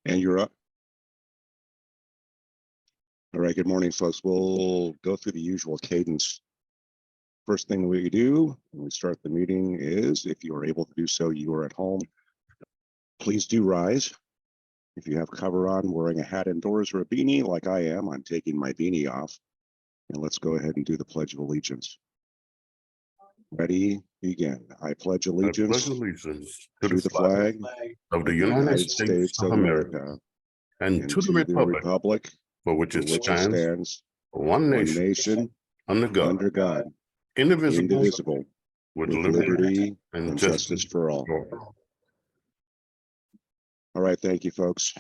And you're up. All right, good morning, folks. We'll go through the usual cadence. First thing we do when we start the meeting is, if you are able to do so, you are at home, please do rise. If you have cover on, wearing a hat indoors or a beanie like I am, I'm taking my beanie off. And let's go ahead and do the Pledge of Allegiance. Ready, begin. I pledge allegiance, to the flag of the United States of America and to the republic for which it stands, one nation, under God, indivisible, with liberty and justice for all. All right, thank you, folks.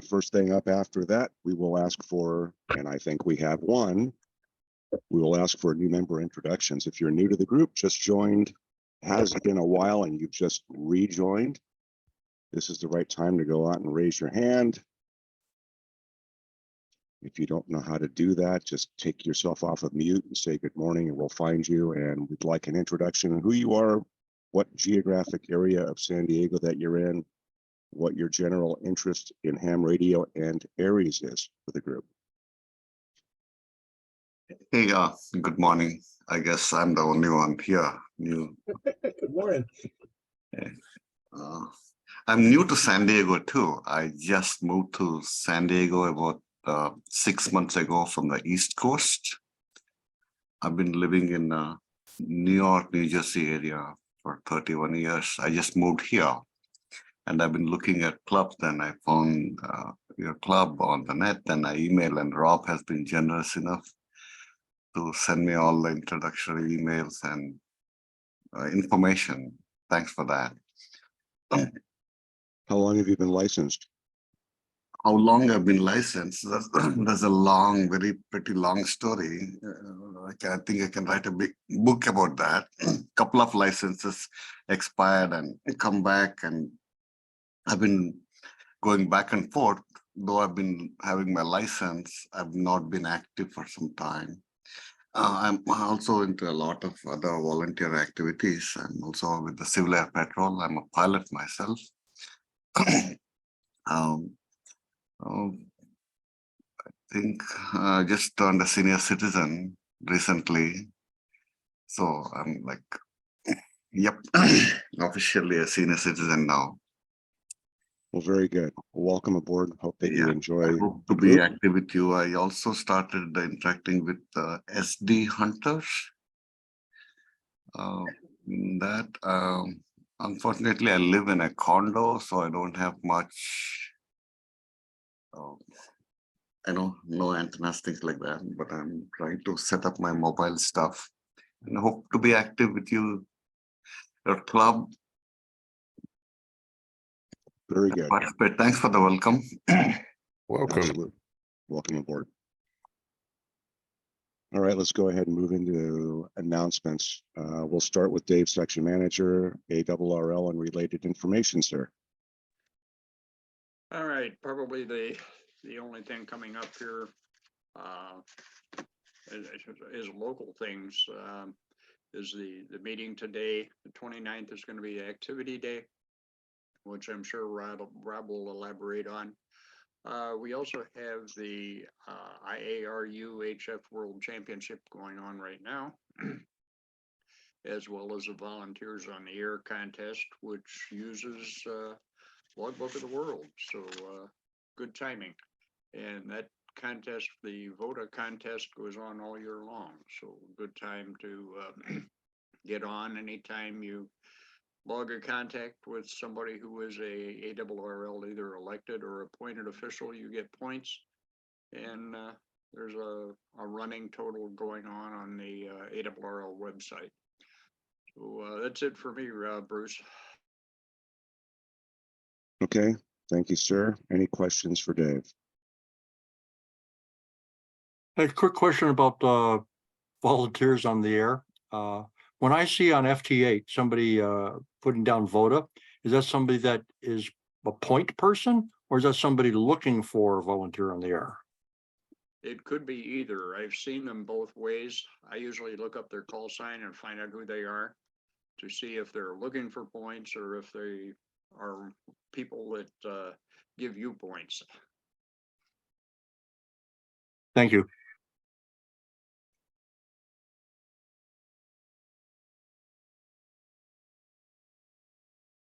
First thing up after that, we will ask for, and I think we have one, we will ask for new member introductions. If you're new to the group, just joined, has been a while and you've just rejoined, this is the right time to go out and raise your hand. If you don't know how to do that, just take yourself off of mute and say good morning and we'll find you. And we'd like an introduction on who you are, what geographic area of San Diego that you're in, what your general interest in ham radio and ARRES is for the group. Hey, good morning. I guess I'm the only one here. New. Good morning. I'm new to San Diego too. I just moved to San Diego about 6 months ago from the East Coast. I've been living in New York, New Jersey area for 31 years. I just moved here and I've been looking at clubs. Then I found your club on the net and I emailed, and Rob has been generous enough to send me all the introductory emails and information. Thanks for that. How long have you been licensed? How long I've been licensed? That's a long, pretty long story. I think I can write a big book about that. Couple of licenses expired and come back, and I've been going back and forth. Though I've been having my license, I've not been active for some time. I'm also into a lot of other volunteer activities. I'm also with the Civil Air Patrol. I'm a pilot myself. I think I just turned a senior citizen recently. So I'm like, yep, officially a senior citizen now. Well, very good. Welcome aboard. Hope that you enjoy. I hope to be active with you. I also started interacting with SD hunters. Unfortunately, I live in a condo, so I don't have much, no antennas, things like that. But I'm trying to set up my mobile stuff and hope to be active with you, your club. Very good. Participate. Thanks for the welcome. Welcome. Absolutely. Welcome aboard. All right, let's go ahead and move into announcements. We'll start with Dave, Section Manager, ARRL and related information, sir. All right, probably the only thing coming up here is local things. Is the meeting today. The 29th is going to be Activity Day, which I'm sure Rob will elaborate on. We also have the IARU World Championship going on right now, as well as the Volunteers on the Air contest, which uses Logbook of the World. So good timing. And that contest, the VOTA contest, goes on all year long. So good time to get on anytime you log a contact with somebody who is a ARRL, either elected or appointed official. You get points, and there's a running total going on the ARRL website. So that's it for me, Bruce. Okay, thank you, sir. Any questions for Dave? A quick question about volunteers on the air. When I see on FT8 somebody putting down VOTA, is that somebody that is a point person, or is that somebody looking for a volunteer on the air? It could be either. I've seen them both ways. I usually look up their call sign and find out who they are to see if they're looking for points or if they are people that give viewpoints. Thank you.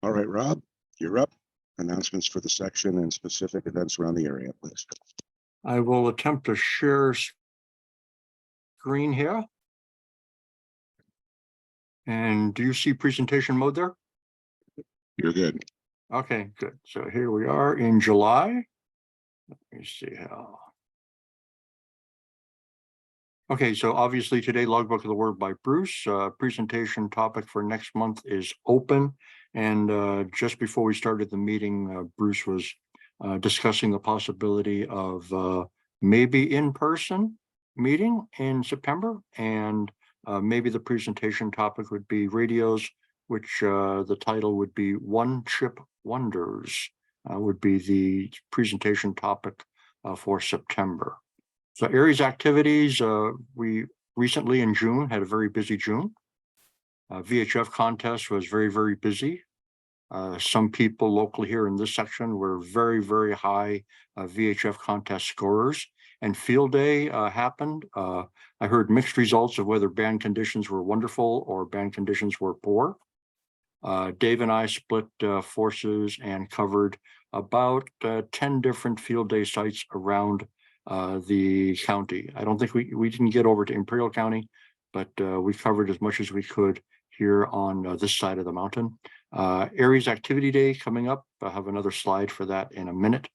All right, Rob, you're up. Announcements for the section and specific events around the area, please. I will attempt to share screen here. And do you see presentation mode there? You're good. Okay, good. So here we are in July. Let me see how. Okay, so obviously today, Logbook of the World by Bruce. Presentation topic for next month is open. And just before we started the meeting, Bruce was discussing the possibility of maybe in-person meeting in September. And maybe the presentation topic would be radios, which the title would be One Chip Wonders, would be the presentation topic for September. So ARRS activities, we recently in June had a very busy June. VHF contest was very, very busy. Some people locally here in this section were very, very high VHF contest scorers. And field day happened. I heard mixed results of whether band conditions were wonderful or band conditions were poor. Dave and I split forces and covered about 10 different field day sites around the county. I don't think we didn't get over to Imperial County, but we covered as much as we could here on this side of the mountain. ARRS Activity Day coming up. I'll have another slide for that in a minute.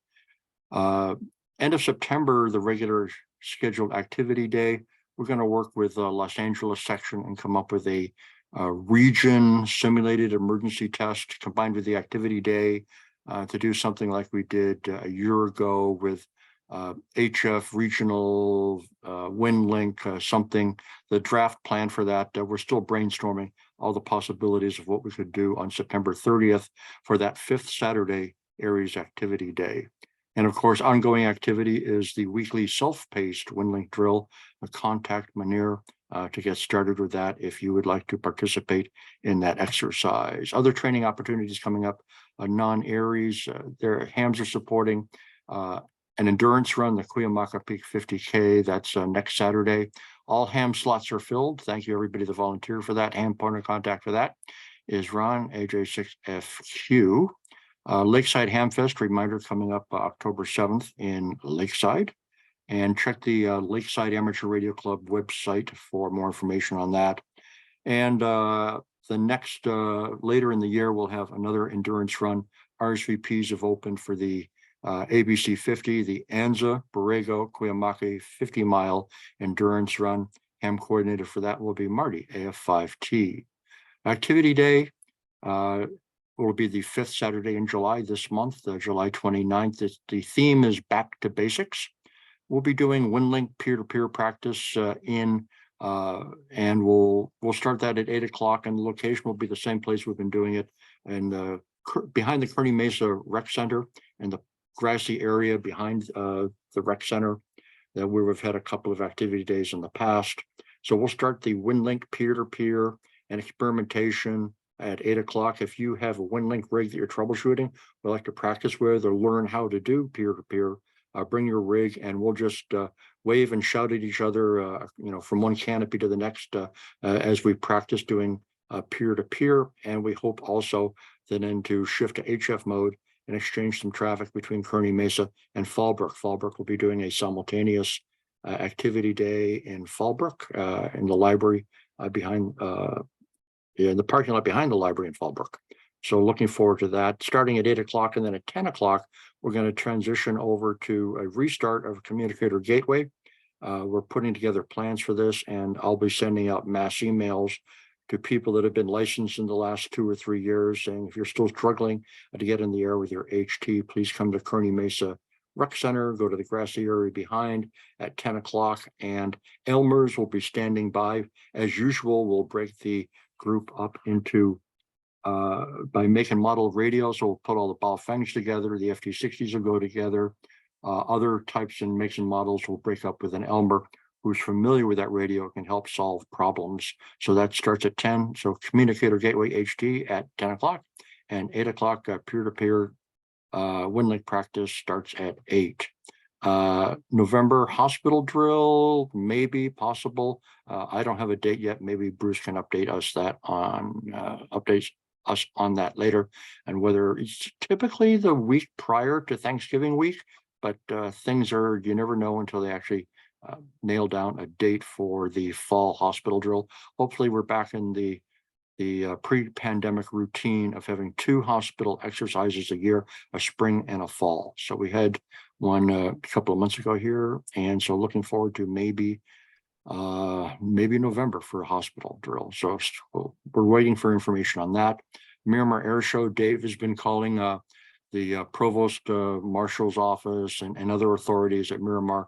End of September, the regular scheduled activity day, we're going to work with the Los Angeles section and come up with a region simulated emergency test combined with the activity day to do something like we did a year ago with HF regional WinLink something. The draft plan for that, we're still brainstorming all the possibilities of what we could do on September 30th for that 5th Saturday ARRS Activity Day. And of course, ongoing activity is the weekly self-paced WinLink drill. Contact Manir to get started with that if you would like to participate in that exercise. Other training opportunities coming up, non-ARRS, their hams are supporting an endurance run, the Cuyamaca Peak 50K. That's next Saturday. All ham slots are filled. Thank you, everybody that volunteered for that. Ham point of contact for that is Ron, AJ6FQ. Lakeside Hamfest, reminder coming up October 7th in Lakeside. And check the Lakeside Amateur Radio Club website for more information on that. And the next, later in the year, we'll have another endurance run. RSVPs have opened for the ABC 50, the Anza Borrego Cuyamaca 50-mile endurance run. Ham coordinator for that will be Marty, AF5T. Activity Day will be the 5th Saturday in July this month, July 29th. The theme is Back to Basics. We'll be doing WinLink peer-to-peer practice and we'll start that at 8 o'clock, and the location will be the same place we've been doing it, and behind the Kearney Mesa Rec Center and the grassy area behind the rec center that where we've had a couple of activity days in the past. So we'll start the WinLink peer-to-peer and experimentation at 8 o'clock. If you have a WinLink rig that you're troubleshooting, we'd like to practice with or learn how to do peer-to-peer, bring your rig and we'll just wave and shout at each other, from one canopy to the next as we practice doing peer-to-peer. And we hope also then to shift to HF mode and exchange some traffic between Kearney Mesa and Fallbrook. Fallbrook will be doing a simultaneous activity day in Fallbrook in the library behind in the parking lot behind the library in Fallbrook. So looking forward to that. Starting at 8 o'clock, and then at 10 o'clock, we're going to transition over to a restart of Communicator Gateway. We're putting together plans for this, and I'll be sending out mass emails to people that have been licensed in the last 2 or 3 years, saying if you're still struggling to get in the air with your HT, please come to Kearney Mesa Rec Center, go to the grassy area behind at 10 o'clock, and Elmer's will be standing by. As usual, we'll break the group up into by make and model of radios. So we'll put all the Baofengs together, the FT60s will go together. Other types and makes and models will break up with an Elmer who's familiar with that radio, can help solve problems. So that starts at 10. So Communicator Gateway HD at 10 o'clock, and 8 o'clock peer-to-peer Wind Lake practice starts at 8. November hospital drill, maybe possible. I don't have a date yet. Maybe Bruce can update us on that later, and whether it's typically the week prior to Thanksgiving week, but things are, you never know until they actually nail down a date for the fall hospital drill. Hopefully we're back in the pre-pandemic routine of having 2 hospital exercises a year, a spring and a fall. So we had one a couple of months ago here, and so looking forward to maybe November for a hospital drill. So we're waiting for information on that. Miramar Air Show, Dave has been calling the provost marshal's office and other authorities at Miramar.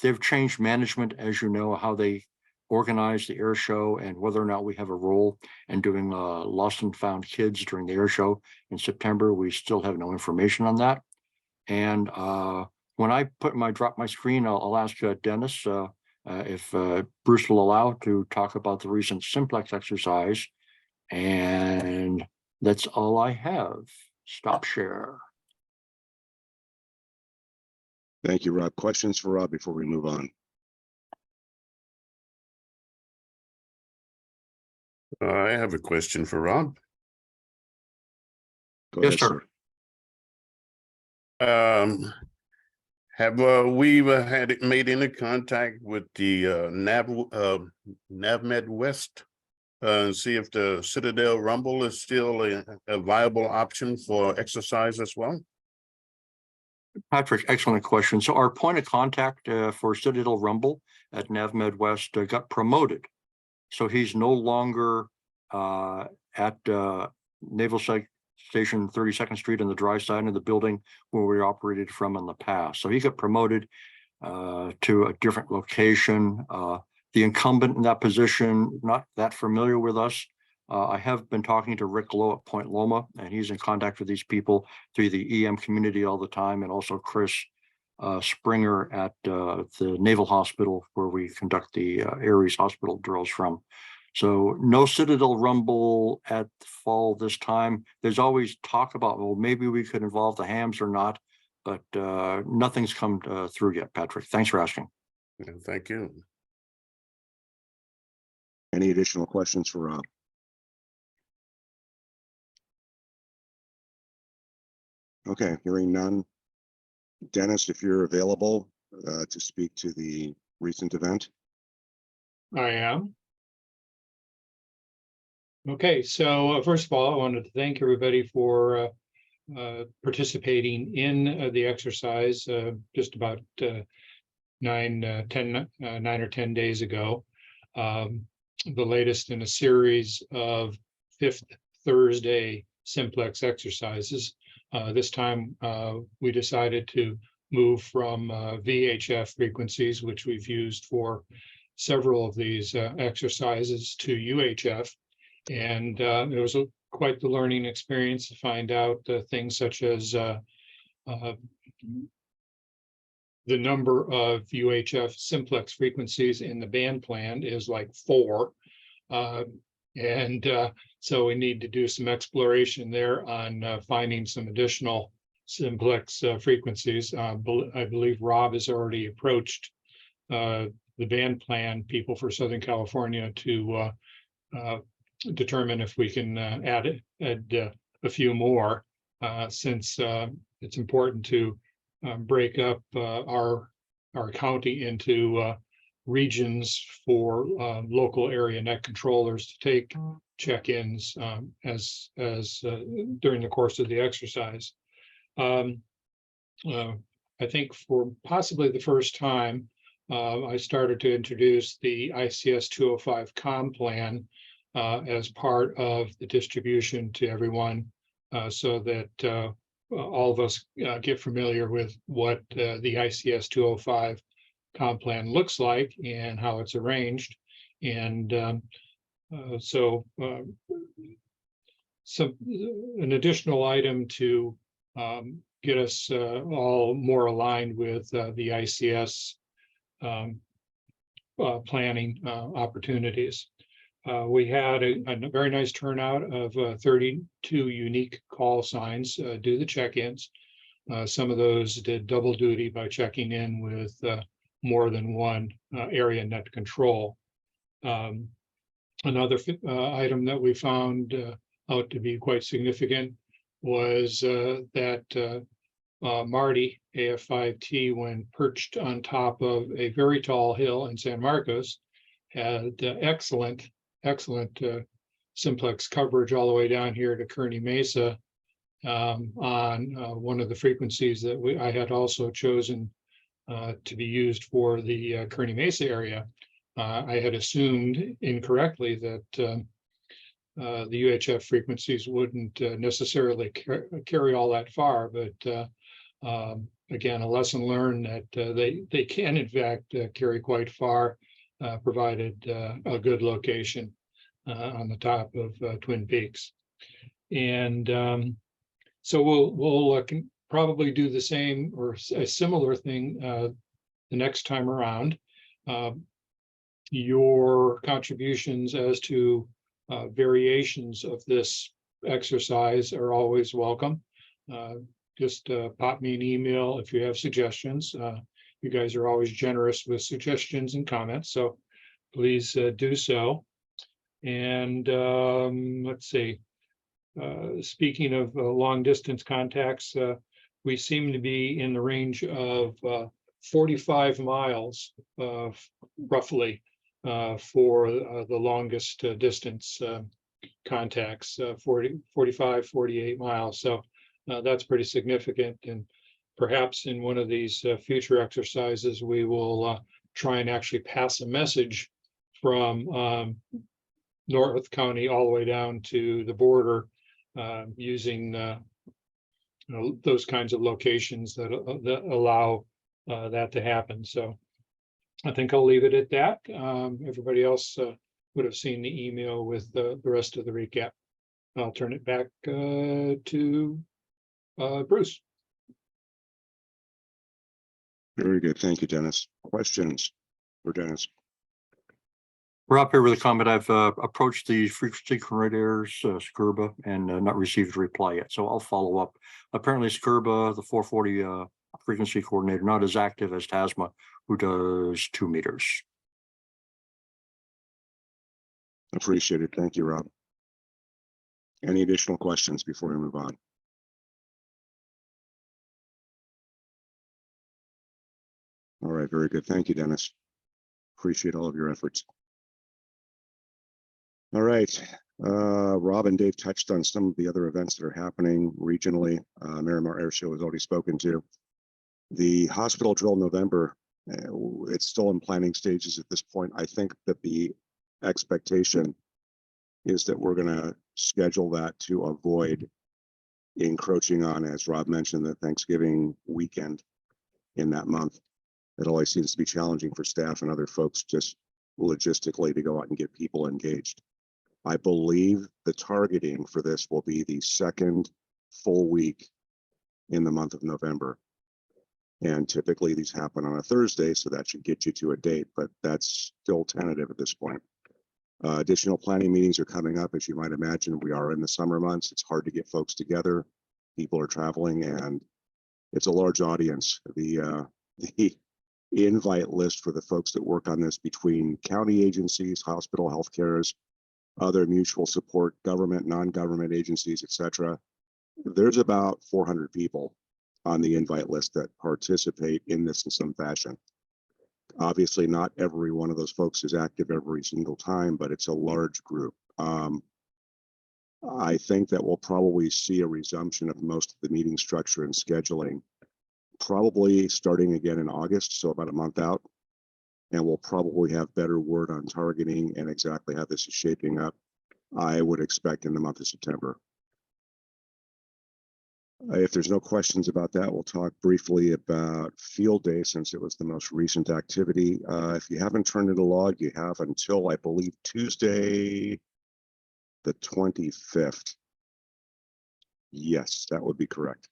They've changed management, as you know, how they organize the air show and whether or not we have a role in doing lost and found kids during the air show in September. We still have no information on that. And when I drop my screen, I'll ask Dennis if Bruce will allow to talk about the recent simplex exercise. And that's all I have. Stop share. Thank you, Rob. Questions for Rob before we move on? I have a question for Rob. Go Yes, ahead, sir. Have we made any contact with the NAVMed West and see if the Citadel Rumble is still a viable option for exercise as well? Patrick, excellent question. So our point of contact for Citadel Rumble at NAVMed West got promoted. So he's no longer at Naval Station 32nd Street on the dry side of the building where we operated from in the past. So he got promoted to a different location. The incumbent in that position, not that familiar with us. I have been talking to Rick Lowe at Point Loma, and he's in contact with these people through the EM community all the time, and also Chris Springer at the Naval Hospital, where we conduct the ARRL hospital drills from. So no Citadel Rumble at fall this time. There's always talk about, well, maybe we could involve the hams or not, but nothing's come through yet, Patrick. Thanks for asking. Yeah, thank you. Any additional questions for Rob? Okay, hearing none. Dennis, if you're available to speak to the recent event. I am. Okay, so first of all, I wanted to thank everybody for participating in the exercise just about 9 or 10 days ago. The latest in a series of 5th Thursday simplex exercises. This time we decided to move from VHF frequencies, which we've used for several of these exercises, to UHF. And it was quite the learning experience to find out things such as the number of UHF simplex frequencies in the band plan is like 4. So we need to do some exploration there on finding some additional simplex frequencies. I believe Rob has already approached the band plan people for Southern California to determine if we can add a few more, since it's important to break up our county into regions for local area net controllers to take check-ins as during the course of the exercise. I think for possibly the first time, I started to introduce the ICS 205 com plan as part of the distribution to everyone, so that all of us get familiar with what the ICS 205 com plan looks like and how it's arranged. And so an additional item to get us all more aligned with the ICS planning opportunities. We had a very nice turnout of 32 unique call signs do the check-ins. Some of those did double duty by checking in with more than one area net control. Another item that we found out to be quite significant was that Marty, AF5T, when perched on top of a very tall hill in San Marcos, had excellent simplex coverage all the way down here to Kearney Mesa on one of the frequencies that I had also chosen to be used for the Kearney Mesa area. I had assumed incorrectly that the UHF frequencies wouldn't necessarily carry all that far, but again, a lesson learned that they can in fact carry quite far, provided a good location on the top of Twin Peaks. And so we'll probably do the same or a similar thing the next time around. Your contributions as to variations of this exercise are always welcome. Just pop me an email if you have suggestions. You guys are always generous with suggestions and comments, so please do so. And let's see, speaking of long distance contacts, we seem to be in the range of 45 miles roughly for the longest distance contacts, 45, 48 miles. So that's pretty significant. And perhaps in one of these future exercises, we will try and actually pass a message from North County all the way down to the border using those kinds of locations that allow that to happen. So I think I'll leave it at that. Everybody else would have seen the email with the rest of the recap. I'll turn it back to Bruce. Very good. Thank you, Dennis. Questions for Dennis? Rob here with a comment. I've approached the frequency coordinators, SCRBA, and not received a reply yet. So I'll follow up. Apparently SCRBA, the 440 frequency coordinator, not as active as TASMA, who does 2 meters. Appreciate it. Thank you, Rob. Any additional questions before we move on? All right, very good. Thank you, Dennis. Appreciate all of your efforts. All right, Rob and Dave touched on some of the other events that are happening regionally. Miramar Air Show has already spoken to. The hospital drill November, it's still in planning stages at this point. I think that the expectation is that we're going to schedule that to avoid encroaching on, as Rob mentioned, the Thanksgiving weekend in that month. It always seems to be challenging for staff and other folks just logistically to go out and get people engaged. I believe the targeting for this will be the second full week in the month of November. And typically these happen on a Thursday, so that should get you to a date, but that's still tentative at this point. Additional planning meetings are coming up. As you might imagine, we are in the summer months. It's hard to get folks together. People are traveling and it's a large audience. The invite list for the folks that work on this between county agencies, hospital health cares, other mutual support, government, non-government agencies, etc. There's about 400 people on the invite list that participate in this in some fashion. Obviously, not every one of those folks is active every single time, but it's a large group. I think that we'll probably see a resumption of most of the meeting structure and scheduling, probably starting again in August, so about a month out. And we'll probably have better word on targeting and exactly how this is shaping up, I would expect in the month of September. If there's no questions about that, we'll talk briefly about Field Day since it was the most recent activity. If you haven't turned in a log, you have until, I believe, Tuesday, the 25th. Yes, that would be correct.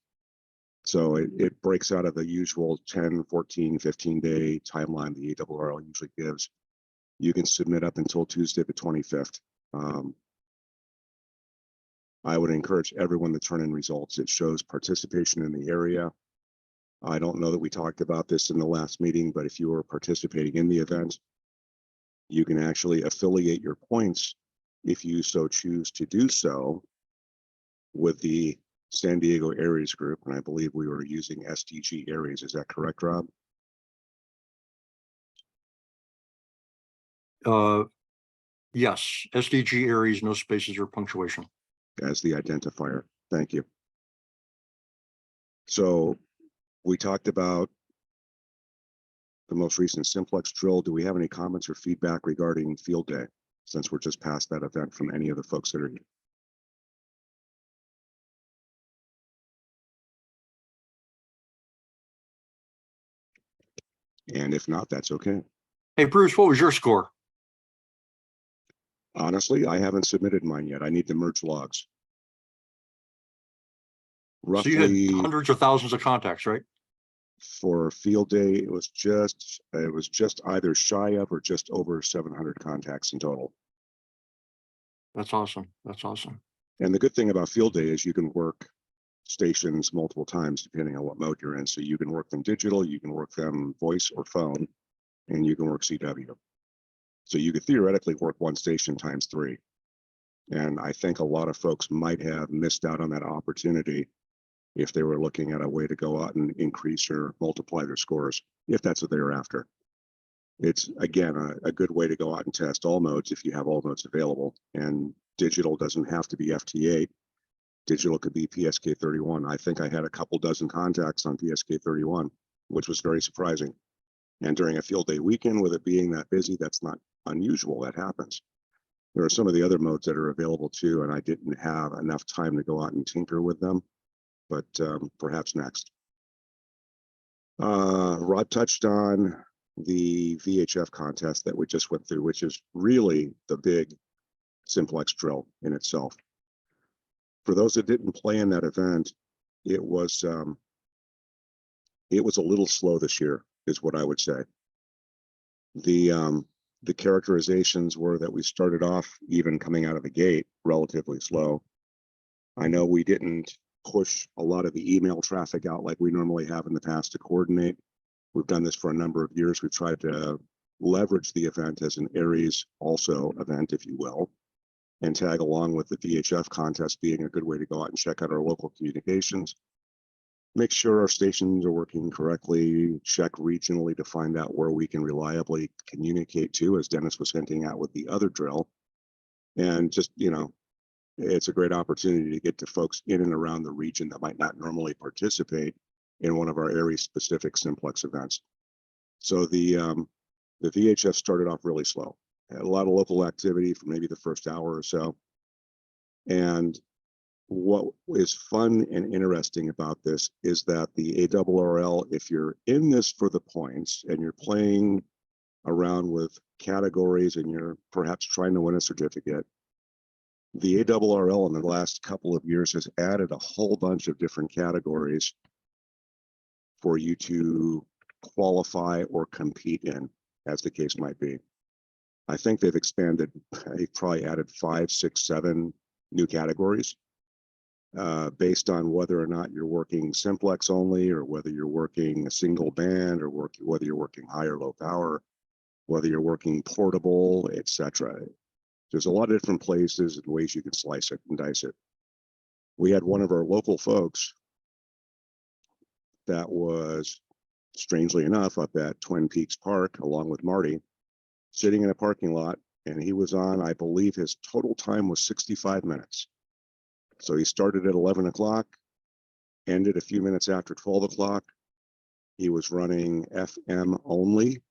So it breaks out of the usual 10, 14, 15-day timeline the ARRL usually gives. You can submit up until Tuesday, the 25th. I would encourage everyone to turn in results. It shows participation in the area. I don't know that we talked about this in the last meeting, but if you are participating in the event, you can actually affiliate your points if you so choose to do so with the San Diego ARRS group. And I believe we were using SDGARES. Is that correct, Rob? Yes, SDGARES, no spaces or punctuation. As the identifier. Thank you. So we talked about the most recent simplex drill. Do we have any comments or feedback regarding field day, since we're just past that event, from any of the folks that are here? And if not, that's okay. Hey, Bruce, what was your score? Honestly, I haven't submitted mine yet. I need to merge logs. So you had hundreds of thousands of contacts, right? For field day, it was just either shy of or just over 700 contacts in total. That's awesome. That's awesome. And the good thing about field day is you can work stations multiple times depending on what mode you're in. So you can work them digital, you can work them voice or phone, and you can work CW. So you could theoretically work one station times 3. And I think a lot of folks might have missed out on that opportunity if they were looking at a way to go out and increase or multiply their scores, if that's what they're after. It's, again, a good way to go out and test all modes if you have all modes available. And digital doesn't have to be FT8. Digital could be PSK31. I think I had a couple dozen contacts on PSK31, which was very surprising. And during a field day weekend, with it being that busy, that's not unusual. That happens. There are some of the other modes that are available too, and I didn't have enough time to go out and tinker with them, but perhaps next. Rod touched on the VHF contest that we just went through, which is really the big simplex drill in itself. For those that didn't play in that event, it was a little slow this year, is what I would say. The characterizations were that we started off, even coming out of the gate, relatively slow. I know we didn't push a lot of the email traffic out like we normally have in the past to coordinate. We've done this for a number of years. We've tried to leverage the event as an ARRS also event, if you will, and tag along with the VHF contest being a good way to go out and check out our local communications. Make sure our stations are working correctly, check regionally to find out where we can reliably communicate to, as Dennis was hinting at with the other drill. And just, you know, it's a great opportunity to get to folks in and around the region that might not normally participate in one of our area specific simplex events. So the VHF started off really slow. Had a lot of local activity for maybe the first hour or so. And what is fun and interesting about this is that the ARRL, if you're in this for the points and you're playing around with categories and you're perhaps trying to win a certificate, the ARRL in the last couple of years has added a whole bunch of different categories for you to qualify or compete in, as the case might be. I think they've expanded, they've probably added 5, 6, 7 new categories based on whether or not you're working simplex only, or whether you're working a single band, or whether you're working high or low power, whether you're working portable, etc. There's a lot of different places and ways you can slice it and dice it. We had one of our local folks that was, strangely enough, up at Twin Peaks Park, along with Marty, sitting in a parking lot, and he was on, I believe his total time was 65 minutes. So he started at 11 o'clock, ended a few minutes after 12 o'clock. He was running FM only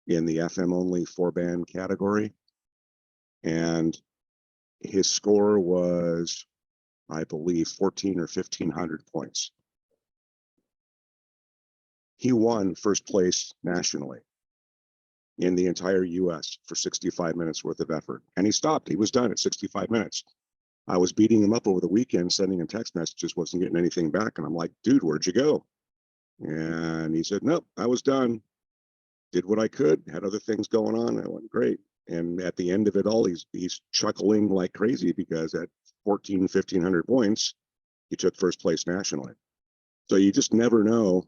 in the FM only 4-band category. And his score was, I believe, 1,400 or 1,500 points. He won first place nationally in the entire US for 65 minutes worth of effort. And he stopped. He was done at 65 minutes. I was beating him up over the weekend, sending him text messages, wasn't getting anything back. And I'm like, dude, where'd you go? And he said, nope, I was done. did what I could, had other things going on. I went, great. And at the end of it all, he's chuckling like crazy because at 1,500 points, he took first place nationally. So you just never know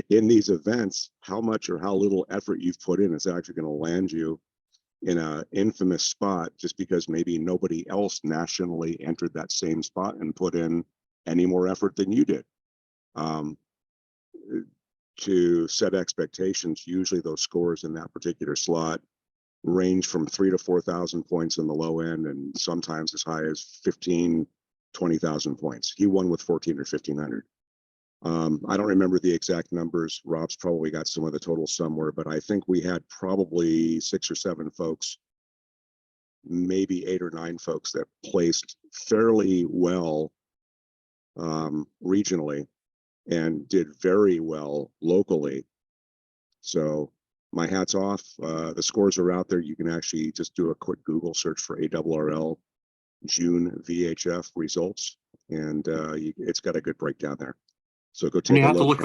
in these events how much or how little effort you've put in is actually going to land you in an infamous spot just because maybe nobody else nationally entered that same spot and put in any more effort than you did. To set expectations, usually those scores in that particular slot range from 3,000 to 4,000 points in the low end, and sometimes as high as 15,000, 20,000 points. He won with 1,400 or 1,500. I don't remember the exact numbers. Rob's probably got some of the totals somewhere, but I think we had probably 6 or 7 folks, maybe 8 or 9 folks that placed fairly well regionally and did very well locally. So my hat's off. The scores are out there. You can actually just do a quick Google search for ARRL June VHF results, and it's got a good breakdown there. So go take a look.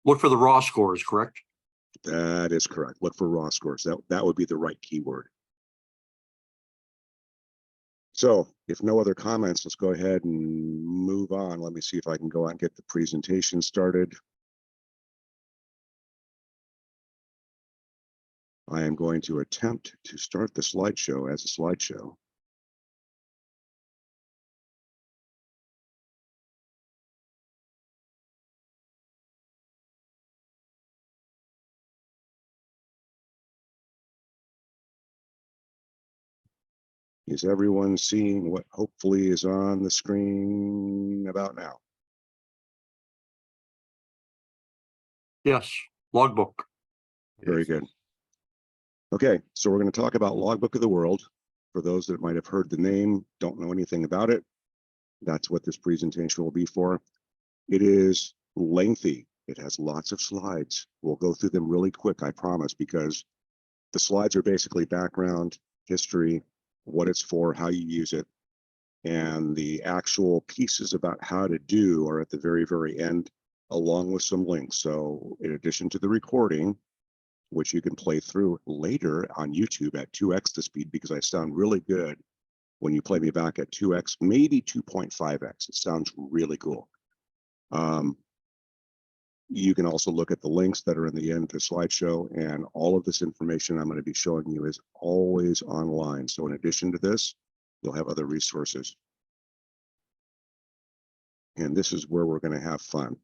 Look for the raw scores, correct? That is correct. Look for raw scores. That would be the right keyword. So if no other comments, let's go ahead and move on. Let me see if I can go out and get the presentation started. I am going to attempt to start the slideshow as a slideshow. Is everyone seeing what hopefully is on the screen about now? Yes, logbook. Very good. Okay, so we're going to talk about Logbook of the World. For those that might have heard the name, don't know anything about it, that's what this presentation will be for. It is lengthy. It has lots of slides. We'll go through them really quick, I promise, because the slides are basically background, history, what it's for, how you use it, and the actual pieces about how to do are at the very, very end, along with some links. So in addition to the recording, which you can play through later on YouTube at 2x the speed, because I sound really good when you play me back at 2x, maybe 2.5x. It sounds really cool. You can also look at the links that are in the end of the slideshow, and all of this information I'm going to be showing you is always online. So in addition to this, you'll have other resources. And this is where we're going to have fun.